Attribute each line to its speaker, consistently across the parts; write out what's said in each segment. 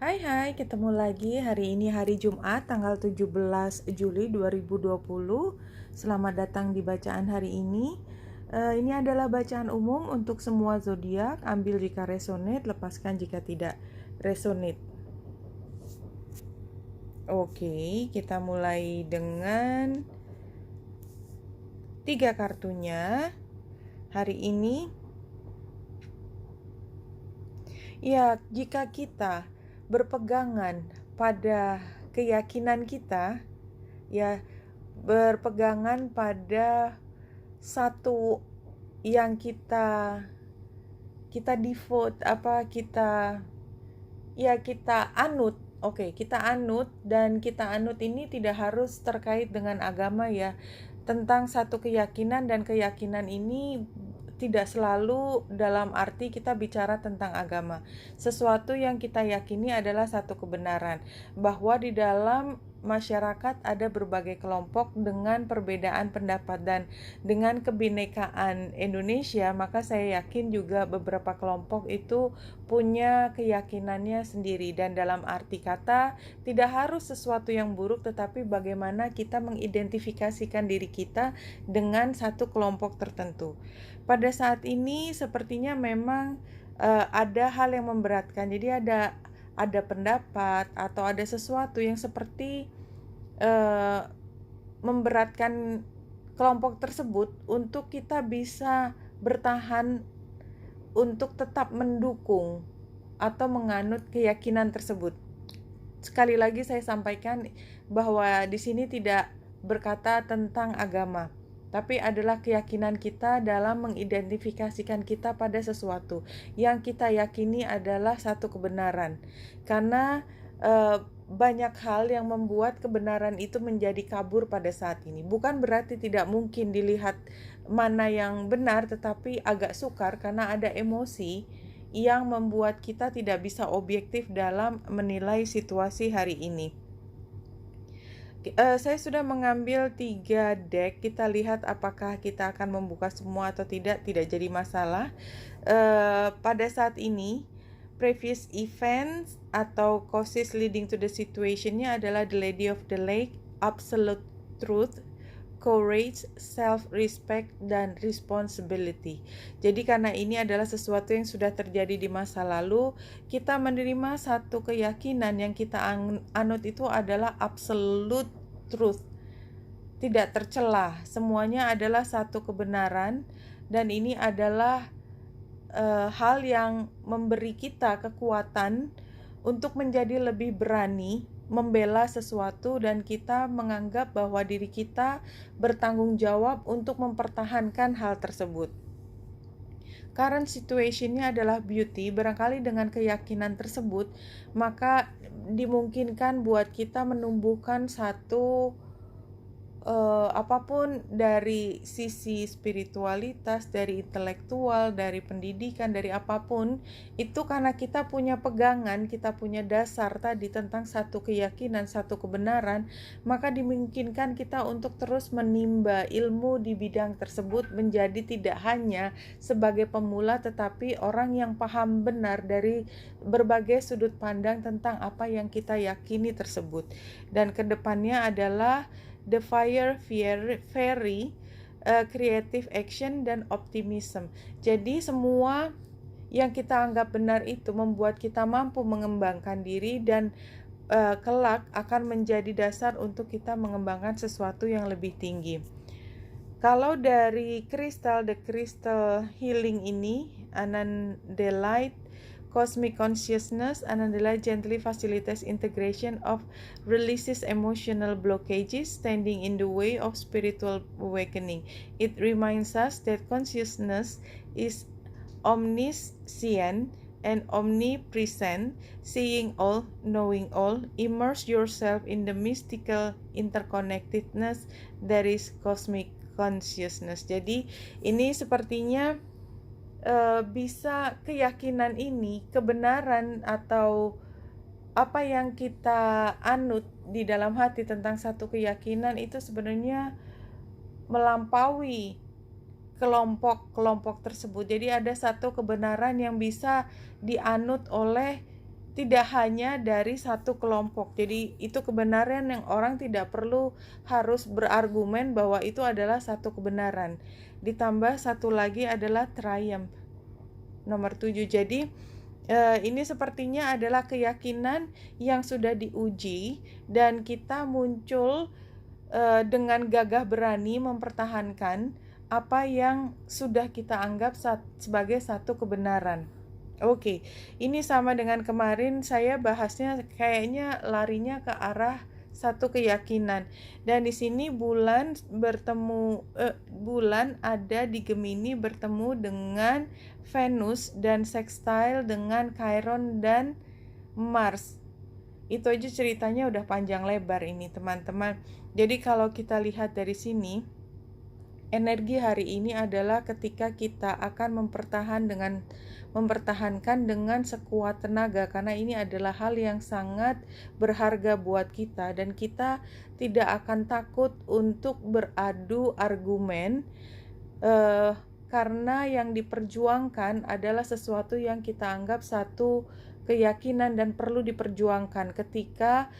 Speaker 1: Hai, ketemu lagi. Hari ini hari Jumat, tanggal 17 Juli 2020. Selamat datang di bacaan hari ini. Ini adalah bacaan umum untuk semua zodiak. Ambil jika resonate, lepaskan jika tidak resonate. Oke, kita mulai dengan 3 kartunya. Hari ini, ya, jika kita berpegangan pada keyakinan kita, ya, berpegangan pada satu yang kita devote, kita anut. Oke, kita anut, dan kita anut ini tidak harus terkait dengan agama, ya, tentang satu keyakinan, dan keyakinan ini tidak selalu dalam arti kita bicara tentang agama. Sesuatu yang kita yakini adalah satu kebenaran, bahwa di dalam masyarakat ada berbagai kelompok dengan perbedaan pendapat, dan dengan kebinekaan Indonesia, maka saya yakin juga beberapa kelompok itu punya keyakinannya sendiri. Dan dalam arti kata, tidak harus sesuatu yang buruk, tetapi bagaimana kita mengidentifikasikan diri kita dengan satu kelompok tertentu. Pada saat ini sepertinya memang ada hal yang memberatkan. Jadi ada pendapat atau ada sesuatu yang seperti memberatkan kelompok tersebut untuk kita bisa bertahan untuk tetap mendukung atau menganut keyakinan tersebut. Sekali lagi saya sampaikan bahwa di sini tidak berkata tentang agama, tapi adalah keyakinan kita dalam mengidentifikasikan kita pada sesuatu yang kita yakini adalah satu kebenaran. Karena banyak hal yang membuat kebenaran itu menjadi kabur pada saat ini. Bukan berarti tidak mungkin dilihat mana yang benar, tetapi agak sukar karena ada emosi yang membuat kita tidak bisa objektif dalam menilai situasi hari ini. Saya sudah mengambil 3 deck. Kita lihat apakah kita akan membuka semua atau tidak jadi masalah. Pada saat ini, previous events atau causes leading to the situation-nya adalah the Lady of the Lake, absolute truth, courage, self-respect, dan responsibility. Jadi karena ini adalah sesuatu yang sudah terjadi di masa lalu, kita menerima satu keyakinan yang kita anut itu adalah absolute truth, tidak tercelah, semuanya adalah satu kebenaran. Dan ini adalah hal yang memberi kita kekuatan untuk menjadi lebih berani membela sesuatu, dan kita menganggap bahwa diri kita bertanggung jawab untuk mempertahankan hal tersebut. Current situation-nya adalah beauty. Barangkali dengan keyakinan tersebut, maka dimungkinkan buat kita menumbuhkan satu apapun dari sisi spiritualitas, dari intelektual, dari pendidikan, dari apapun itu, karena kita punya pegangan, kita punya dasar tadi tentang satu keyakinan, satu kebenaran, maka dimungkinkan kita untuk terus menimba ilmu di bidang tersebut, menjadi tidak hanya sebagai pemula, tetapi orang yang paham benar dari berbagai sudut pandang tentang apa yang kita yakini tersebut. Dan kedepannya adalah The Fire Fairy, Creative Action, dan Optimism. Jadi semua yang kita anggap benar itu membuat kita mampu mengembangkan diri, dan kelak akan menjadi dasar untuk kita mengembangkan sesuatu yang lebih tinggi. Kalau dari kristal, the crystal healing ini, Anandalite Cosmic Consciousness, Anandalite gently facilitates integration of releases emotional blockages standing in the way of spiritual awakening. It reminds us that consciousness is omniscient and omnipresent, seeing all, knowing all. Immerse yourself in the mystical interconnectedness that is cosmic consciousness. Jadi ini sepertinya bisa keyakinan ini, kebenaran atau apa yang kita anut di dalam hati tentang satu keyakinan itu sebenarnya melampaui kelompok-kelompok tersebut. Jadi ada satu kebenaran yang bisa dianut oleh tidak hanya dari satu kelompok. Jadi itu kebenaran yang orang tidak perlu harus berargumen bahwa itu adalah satu kebenaran. Ditambah satu lagi adalah triumph. Nomor 7. Jadi ini sepertinya adalah keyakinan yang sudah diuji dan kita muncul dengan gagah berani mempertahankan apa yang sudah kita anggap sebagai satu kebenaran. Oke, ini sama dengan kemarin saya bahasnya kayaknya larinya ke arah satu keyakinan. Dan di sini bulan ada di Gemini bertemu dengan Venus dan sextile dengan Chiron dan Mars. Itu aja ceritanya udah panjang lebar ini, teman-teman. Jadi kalau kita lihat dari sini, energi hari ini adalah ketika kita akan mempertahankan dengan sekuat tenaga, karena ini adalah hal yang sangat berharga buat kita dan kita tidak akan takut untuk beradu argumen karena yang diperjuangkan adalah sesuatu yang kita anggap satu keyakinan dan perlu diperjuangkan ketika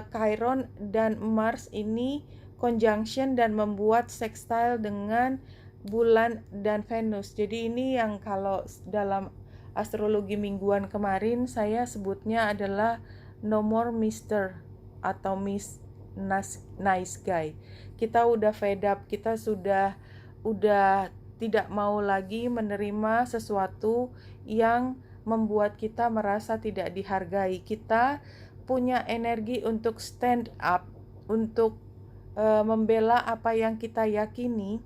Speaker 1: Chiron dan Mars ini conjunction dan membuat sextile dengan bulan dan Venus. Jadi ini yang kalau dalam astrologi mingguan kemarin saya sebutnya adalah no more Mr. atau Miss Nice Guy. Kita udah fed up, kita sudah tidak mau lagi menerima sesuatu yang membuat kita merasa tidak dihargai. Kita punya energi untuk stand up, untuk membela apa yang kita yakini,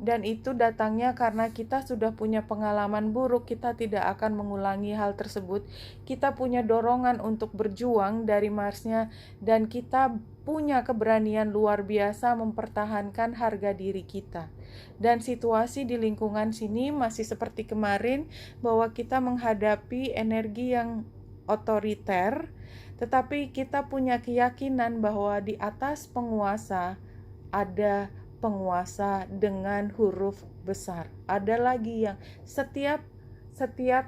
Speaker 1: dan itu datangnya karena kita sudah punya pengalaman buruk. Kita tidak akan mengulangi hal tersebut. Kita punya dorongan untuk berjuang dari Marsnya, dan kita punya keberanian luar biasa mempertahankan harga diri kita. Dan situasi di lingkungan sini masih seperti kemarin, bahwa kita menghadapi energi yang otoriter, tetapi kita punya keyakinan bahwa di atas penguasa ada penguasa dengan huruf besar. Ada lagi yang setiap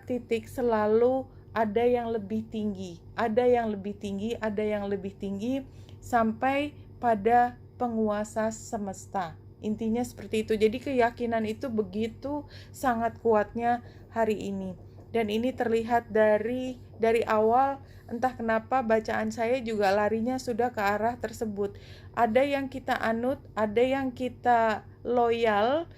Speaker 1: titik selalu ada yang lebih tinggi, ada yang lebih tinggi, ada yang lebih tinggi, sampai pada penguasa semesta. Intinya seperti itu. Jadi keyakinan itu begitu sangat kuatnya hari ini. Dan ini terlihat dari awal, entah kenapa bacaan saya juga larinya sudah ke arah tersebut. Ada yang kita anut, ada yang kita loyal,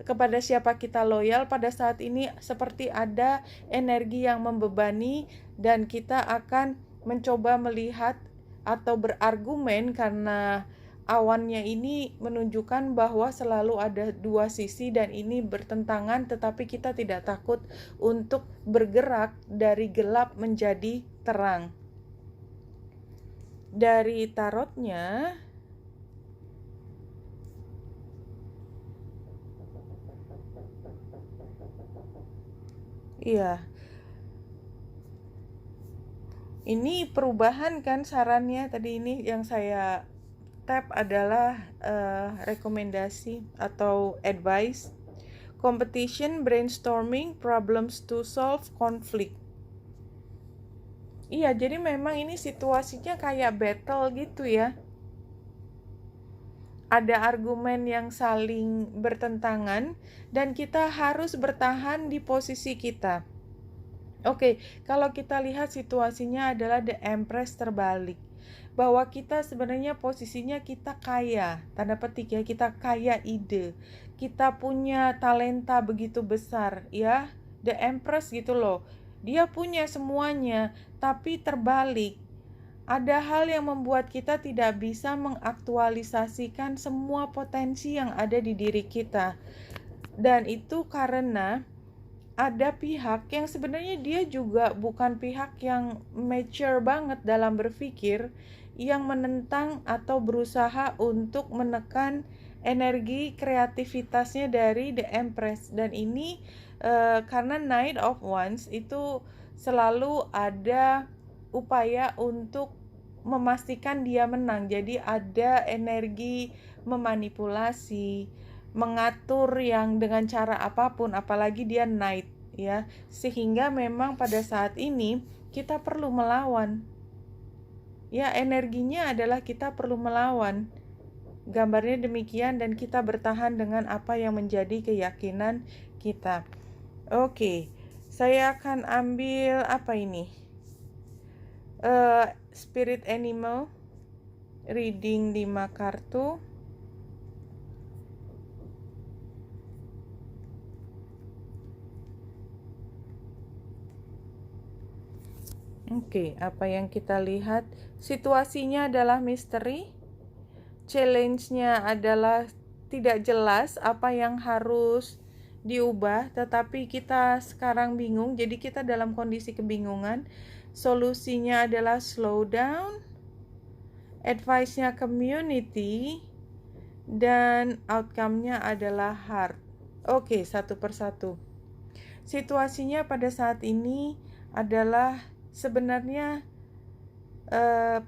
Speaker 1: kepada siapa kita loyal pada saat ini seperti ada energi yang membebani, dan kita akan mencoba melihat atau berargumen karena awannya ini menunjukkan bahwa selalu ada dua sisi dan ini bertentangan, tetapi kita tidak takut untuk bergerak dari gelap menjadi terang. Dari tarotnya, iya, ini perubahan kan sarannya tadi. Ini yang saya tab adalah rekomendasi atau advice, competition, brainstorming, problems to solve, conflict. Iya, jadi memang ini situasinya kayak battle gitu ya. Ada argumen yang saling bertentangan dan kita harus bertahan di posisi kita. Oke, kalau kita lihat situasinya adalah The Empress terbalik, bahwa kita sebenarnya posisinya kita kaya, tanda petik ya, kita kaya ide, kita punya talenta begitu besar ya, The Empress gitu loh, dia punya semuanya, tapi terbalik. Ada hal yang membuat kita tidak bisa mengaktualisasikan semua potensi yang ada di diri kita, dan itu karena ada pihak yang sebenarnya dia juga bukan pihak yang mature banget dalam berpikir, yang menentang atau berusaha untuk menekan energi kreativitasnya dari The Empress. Dan ini karena Knight of Wands itu selalu ada upaya untuk memastikan dia menang. Jadi ada energi memanipulasi, mengatur yang dengan cara apapun, apalagi dia knight ya, sehingga memang pada saat ini kita perlu melawan. Ya, energinya adalah kita perlu melawan. Gambarnya demikian, dan kita bertahan dengan apa yang menjadi keyakinan kita. Oke, saya akan ambil apa ini? Spirit Animal, reading 5 kartu. Oke, apa yang kita lihat? Situasinya adalah misteri. Challenge-nya adalah tidak jelas apa yang harus diubah, tetapi kita sekarang bingung, jadi kita dalam kondisi kebingungan. Solusinya adalah slow down, advice-nya community, dan outcome-nya adalah heart. Oke, satu persatu. Situasinya pada saat ini adalah sebenarnya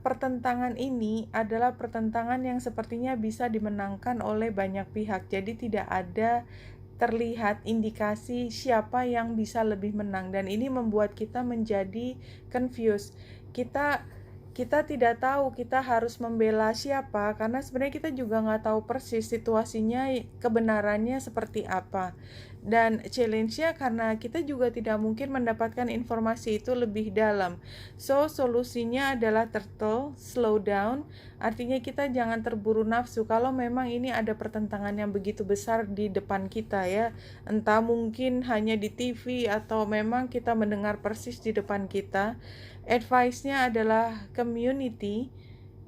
Speaker 1: pertentangan ini adalah pertentangan yang sepertinya bisa dimenangkan oleh banyak pihak. Jadi tidak ada terlihat indikasi siapa yang bisa lebih menang, dan ini membuat kita menjadi confused. Kita tidak tahu kita harus membela siapa, karena sebenarnya kita juga nggak tahu persis situasinya, kebenarannya seperti apa. Dan challenge-nya karena kita juga tidak mungkin mendapatkan informasi itu lebih dalam. So, solusinya adalah turtle, slow down. Artinya kita jangan terburu nafsu kalau memang ini ada pertentangan yang begitu besar di depan kita ya. Entah mungkin hanya di TV atau memang kita mendengar persis di depan kita. Advice-nya adalah community,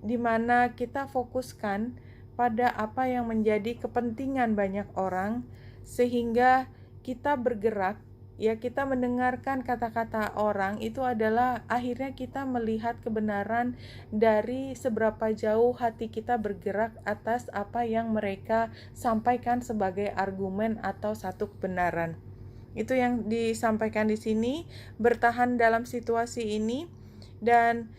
Speaker 1: di mana kita fokuskan pada apa yang menjadi kepentingan banyak orang, sehingga kita bergerak, ya, kita mendengarkan kata-kata orang, itu adalah akhirnya kita melihat kebenaran dari seberapa jauh hati kita bergerak atas apa yang mereka sampaikan sebagai argumen atau satu kebenaran. Itu yang disampaikan di sini, bertahan dalam situasi ini. Dan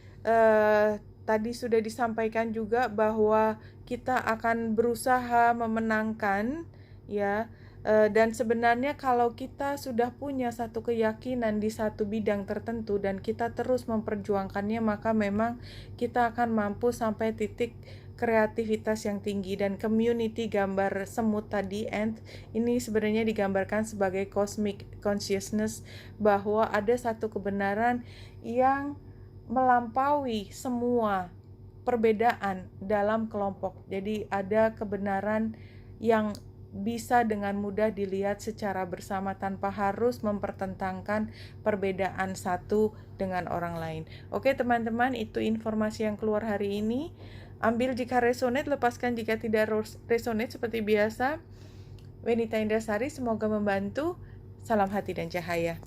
Speaker 1: tadi sudah disampaikan juga bahwa kita akan berusaha memenangkan, ya. Dan sebenarnya kalau kita sudah punya satu keyakinan di satu bidang tertentu dan kita terus memperjuangkannya, maka memang kita akan mampu sampai titik kreativitas yang tinggi. Dan community, gambar semut tadi, and ini sebenarnya digambarkan sebagai cosmic consciousness, bahwa ada satu kebenaran yang melampaui semua perbedaan dalam kelompok. Jadi ada kebenaran yang bisa dengan mudah dilihat secara bersama tanpa harus mempertentangkan perbedaan satu dengan orang lain. Oke teman-teman, itu informasi yang keluar hari ini. Ambil jika resonate, lepaskan jika tidak resonate. Seperti biasa, Wenita Indrasari, semoga membantu. Salam hati dan cahaya.